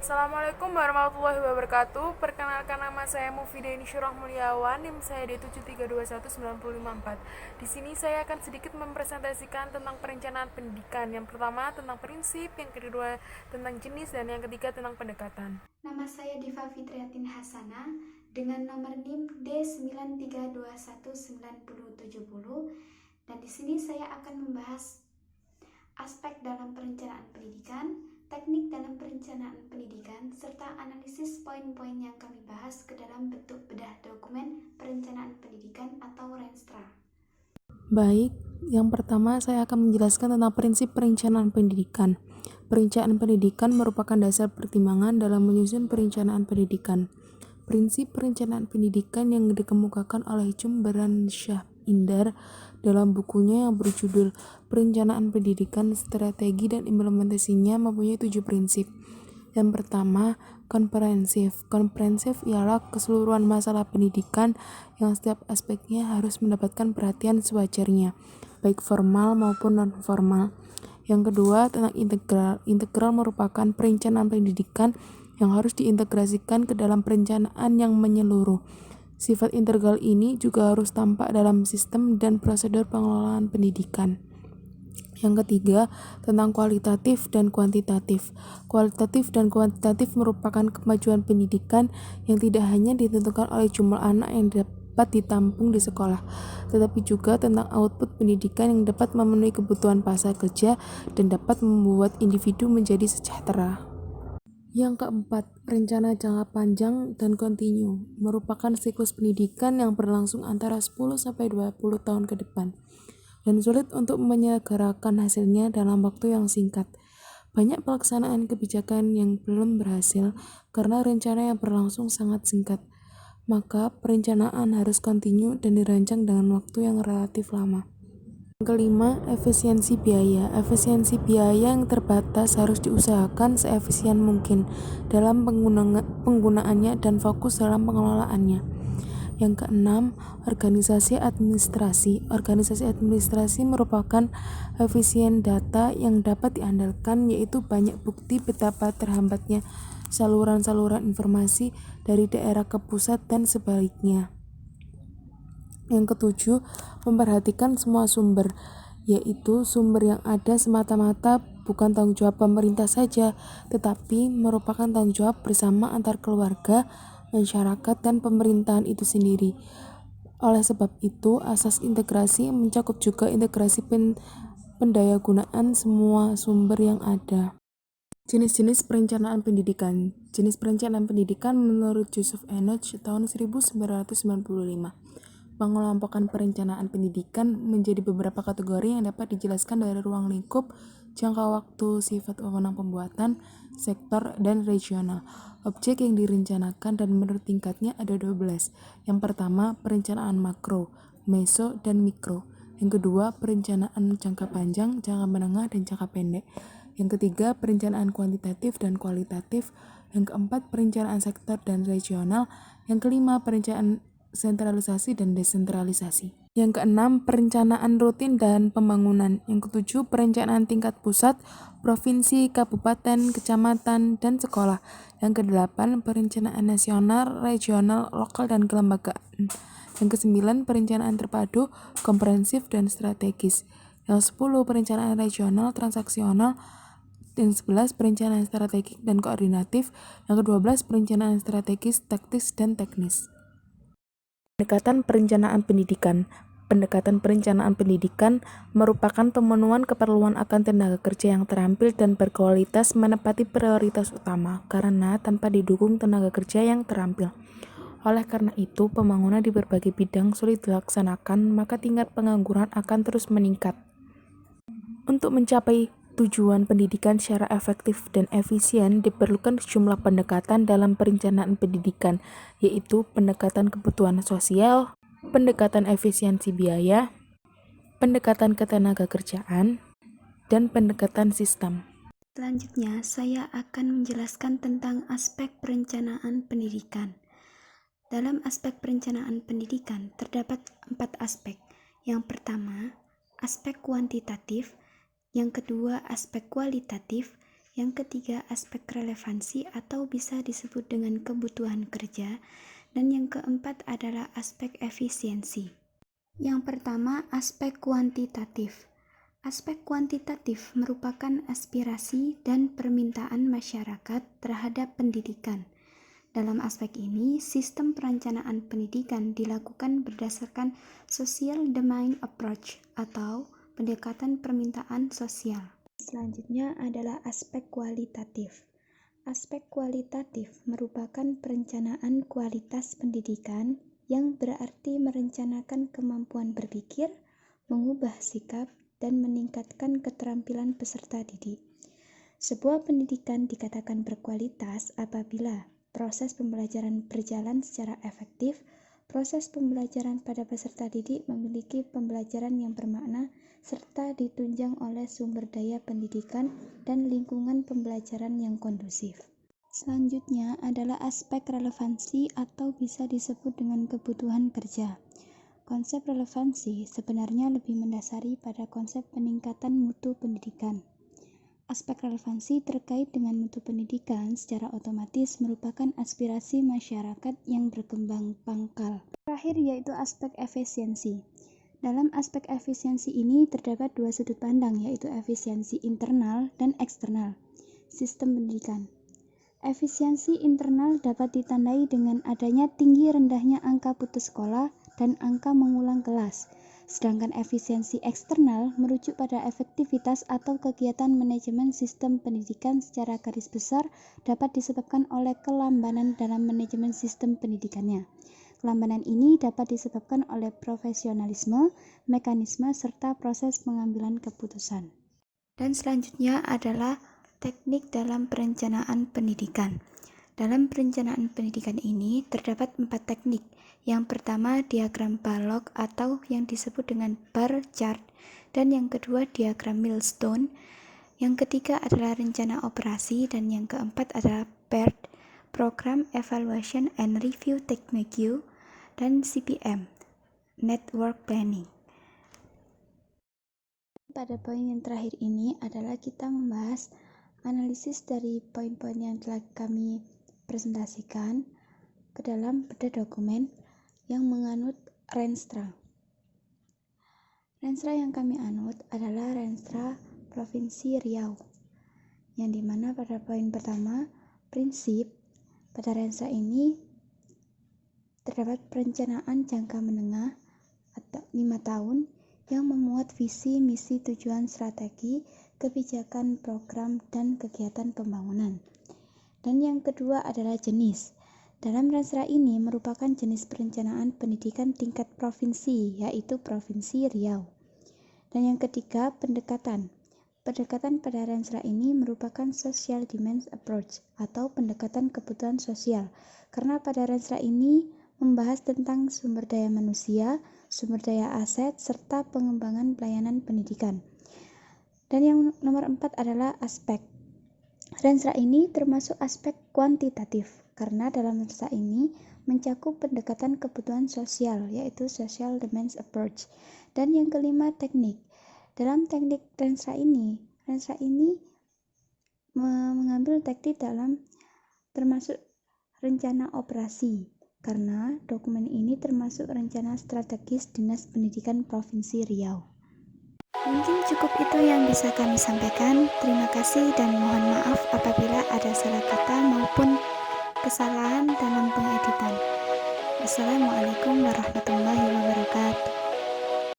Assalamualaikum warahmatullahi wabarakatuh. Perkenalkan, nama saya Mufidaini Syurah Mulyawan, NIM saya D73219054. Di sini saya akan sedikit mempresentasikan tentang perencanaan pendidikan. Yang pertama tentang prinsip, yang kedua tentang jenis, dan yang ketiga tentang pendekatan. Nama saya Diva Fitriatin Hasana dengan nomor NIM D93219070, dan di sini saya akan membahas aspek dalam perencanaan pendidikan, teknik dalam perencanaan pendidikan, serta analisis poin-poin yang kami bahas ke dalam bentuk bedah dokumen perencanaan pendidikan atau Renstra. Baik, yang pertama saya akan menjelaskan tentang prinsip perencanaan pendidikan. Perencanaan pendidikan merupakan dasar pertimbangan dalam menyusun perencanaan pendidikan. Prinsip perencanaan pendidikan yang dikemukakan oleh Jumbaran Syah Indar dalam bukunya yang berjudul Perencanaan Pendidikan, Strategi dan Implementasinya mempunyai 7 prinsip. Yang pertama, komprehensif. Komprehensif ialah keseluruhan masalah pendidikan yang setiap aspeknya harus mendapatkan perhatian sewajarnya, baik formal maupun non-formal. Yang kedua, tentang integral. Integral merupakan perencanaan pendidikan yang harus diintegrasikan ke dalam perencanaan yang menyeluruh. Sifat integral ini juga harus tampak dalam sistem dan prosedur pengelolaan pendidikan. Yang ketiga, tentang kualitatif dan kuantitatif. Kualitatif dan kuantitatif merupakan kemajuan pendidikan yang tidak hanya ditentukan oleh jumlah anak yang dapat ditampung di sekolah, tetapi juga tentang output pendidikan yang dapat memenuhi kebutuhan pasar kerja dan dapat membuat individu menjadi sejahtera. Yang keempat, rencana jangka panjang dan kontinu merupakan siklus pendidikan yang berlangsung antara 10-20 tahun ke depan dan sulit untuk menyegerakan hasilnya dalam waktu yang singkat. Banyak pelaksanaan kebijakan yang belum berhasil karena rencana yang berlangsung sangat singkat. Maka perencanaan harus kontinu dan dirancang dengan waktu yang relatif lama. Yang kelima, efisiensi biaya. Efisiensi biaya yang terbatas harus diusahakan seefisien mungkin dalam penggunaannya dan fokus dalam pengelolaannya. Yang keenam, organisasi administrasi. Organisasi administrasi merupakan efisien data yang dapat diandalkan, yaitu banyak bukti betapa terhambatnya saluran-saluran informasi dari daerah ke pusat dan sebaliknya. Yang ketujuh, memperhatikan semua sumber, yaitu sumber yang ada semata-mata bukan tanggung jawab pemerintah saja, tetapi merupakan tanggung jawab bersama antar keluarga, masyarakat, dan pemerintahan itu sendiri. Oleh sebab itu, asas integrasi mencakup juga integrasi pendayagunaan semua sumber yang ada. Jenis-jenis perencanaan pendidikan. Jenis perencanaan pendidikan menurut Joseph Enoch tahun 1995. Pengelompokan perencanaan pendidikan menjadi beberapa kategori yang dapat dijelaskan dari ruang lingkup, jangka waktu, sifat wewenang pembuatan, sektor, dan regional. Objek yang direncanakan dan menurut tingkatnya ada 12. Yang pertama, perencanaan makro, meso, dan mikro. Yang kedua, perencanaan jangka panjang, jangka menengah, dan jangka pendek. Yang ketiga, perencanaan kuantitatif dan kualitatif. Yang keempat, perencanaan sektor dan regional. Yang kelima, perencanaan sentralisasi dan desentralisasi. Yang keenam, perencanaan rutin dan pembangunan. Yang ketujuh, perencanaan tingkat pusat, provinsi, kabupaten, kecamatan, dan sekolah. Yang kedelapan, perencanaan nasional, regional, lokal, dan kelembagaan. Yang kesembilan, perencanaan terpadu, komprehensif, dan strategis. Yang 10, perencanaan regional, transaksional. Yang 11, perencanaan strategik dan koordinatif. Yang ke-12, perencanaan strategis, taktis, dan teknis. Pendekatan perencanaan pendidikan. Pendekatan perencanaan pendidikan merupakan pemenuhan keperluan akan tenaga kerja yang terampil dan berkualitas menepati prioritas utama, karena tanpa didukung tenaga kerja yang terampil. Oleh karena itu, pembangunan di berbagai bidang sulit dilaksanakan, maka tingkat pengangguran akan terus meningkat. Untuk mencapai tujuan pendidikan secara efektif dan efisien, diperlukan sejumlah pendekatan dalam perencanaan pendidikan, yaitu pendekatan kebutuhan sosial, pendekatan efisiensi biaya, pendekatan ketenaga kerjaan, dan pendekatan sistem. Selanjutnya, saya akan menjelaskan tentang aspek perencanaan pendidikan. Dalam aspek perencanaan pendidikan, terdapat 4 aspek. Yang pertama, aspek kuantitatif. Yang kedua, aspek kualitatif. Yang ketiga, aspek relevansi atau bisa disebut dengan kebutuhan kerja. Dan yang keempat adalah aspek efisiensi. Yang pertama, aspek kuantitatif. Aspek kuantitatif merupakan aspirasi dan permintaan masyarakat terhadap pendidikan. Dalam aspek ini, sistem perencanaan pendidikan dilakukan berdasarkan social domain approach atau pendekatan permintaan sosial. Selanjutnya adalah aspek kualitatif. Aspek kualitatif merupakan perencanaan kualitas pendidikan yang berarti merencanakan kemampuan berpikir, mengubah sikap, dan meningkatkan keterampilan peserta didik. Sebuah pendidikan dikatakan berkualitas apabila proses pembelajaran berjalan secara efektif, proses pembelajaran pada peserta didik memiliki pembelajaran yang bermakna, serta ditunjang oleh sumber daya pendidikan dan lingkungan pembelajaran yang kondusif. Selanjutnya adalah aspek relevansi atau bisa disebut dengan kebutuhan kerja. Konsep relevansi sebenarnya lebih mendasari pada konsep peningkatan mutu pendidikan. Aspek relevansi terkait dengan mutu pendidikan secara otomatis merupakan aspirasi masyarakat yang berkembang pangkal. Terakhir yaitu aspek efisiensi. Dalam aspek efisiensi ini terdapat dua sudut pandang, yaitu efisiensi internal dan eksternal sistem pendidikan. Efisiensi internal dapat ditandai dengan adanya tinggi rendahnya angka putus sekolah dan angka mengulang kelas. Sedangkan efisiensi eksternal merujuk pada efektivitas atau kegiatan manajemen sistem pendidikan secara garis besar dapat disebabkan oleh kelambanan dalam manajemen sistem pendidikannya. Kelambanan ini dapat disebabkan oleh profesionalisme, mekanisme, serta proses pengambilan keputusan. Dan selanjutnya adalah teknik dalam perencanaan pendidikan. Dalam perencanaan pendidikan ini terdapat 4 teknik. Yang pertama, diagram balok atau yang disebut dengan bar chart, dan yang kedua diagram milestone. Yang ketiga adalah rencana operasi, dan yang keempat adalah PERT, Program Evaluation and Review Technique, dan CPM, Network Planning. Pada poin yang terakhir ini adalah kita membahas analisis dari poin-poin yang telah kami presentasikan ke dalam beda dokumen yang menganut Renstra. Renstra yang kami anut adalah Renstra Provinsi Riau, yang dimana pada poin pertama, prinsip pada Renstra ini terdapat perencanaan jangka menengah atau 5 tahun yang memuat visi, misi, tujuan, strategi, kebijakan, program, dan kegiatan pembangunan. Dan yang kedua adalah jenis. Dalam Renstra ini merupakan jenis perencanaan pendidikan tingkat provinsi, yaitu Provinsi Riau. Dan yang ketiga, pendekatan. Pendekatan pada Renstra ini merupakan social demands approach atau pendekatan kebutuhan sosial, karena pada Renstra ini membahas tentang sumber daya manusia, sumber daya aset, serta pengembangan pelayanan pendidikan. Dan yang nomor 4 adalah aspek. Renstra ini termasuk aspek kuantitatif, karena dalam Renstra ini mencakup pendekatan kebutuhan sosial, yaitu social demands approach. Dan yang kelima, teknik. Dalam teknik Renstra ini mengambil teknik dalam termasuk rencana operasi, karena dokumen ini termasuk rencana strategis Dinas Pendidikan Provinsi Riau. Mungkin cukup itu yang bisa kami sampaikan. Terima kasih dan mohon maaf apabila ada salah kata maupun kesalahan dalam pengeditan. Wassalamualaikum warahmatullahi wabarakatuh.